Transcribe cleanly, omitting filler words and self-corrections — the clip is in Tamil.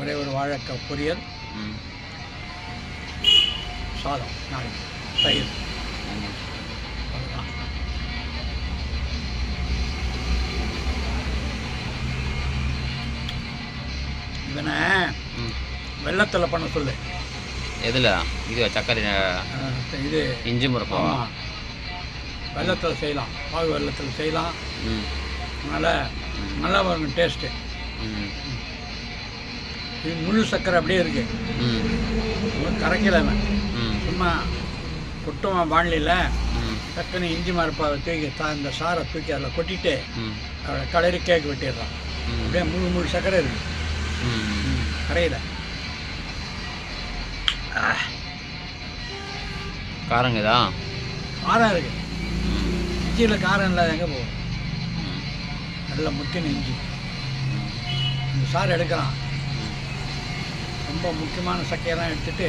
ஒரே ஒரு வாழைக்காய் பொரியல், சாதம் நாளைக்கு, தயிர், அவ்வளோதான். இவனை வெள்ளத்தில் பண்ண சொல்லு. எதில்? இது சர்க்கரை, இது இஞ்சி முறுக்காவா? வெள்ளத்தில் செய்யலாம், பாகு வெள்ளத்தில் செய்யலாம். நல்லா வரும் டேஸ்ட்டு. இது முழு சர்க்கரை அப்படியே இருக்கு, கரைக்கலவன் சும்மா குட்டுவான் வானிலையில் டக்குன்னு இஞ்சி மரப்பாவை தூக்கி இந்த சாரை தூக்கி அதில் கொட்டிட்டு அவளை கலரி கேக் வெட்டிடுறான். அப்படியே முழு சர்க்கரை இருக்கு, கரையில். காரங்கதா? காரம் இருக்கு. இஞ்சியில் காரம் இல்லாத எங்கே போகும்? நல்லா முக்கின இஞ்சி. இந்த சாறு எடுக்கிறான், ரொம்ப முக்கியமான சக்கையெல்லாம் எடுத்துட்டு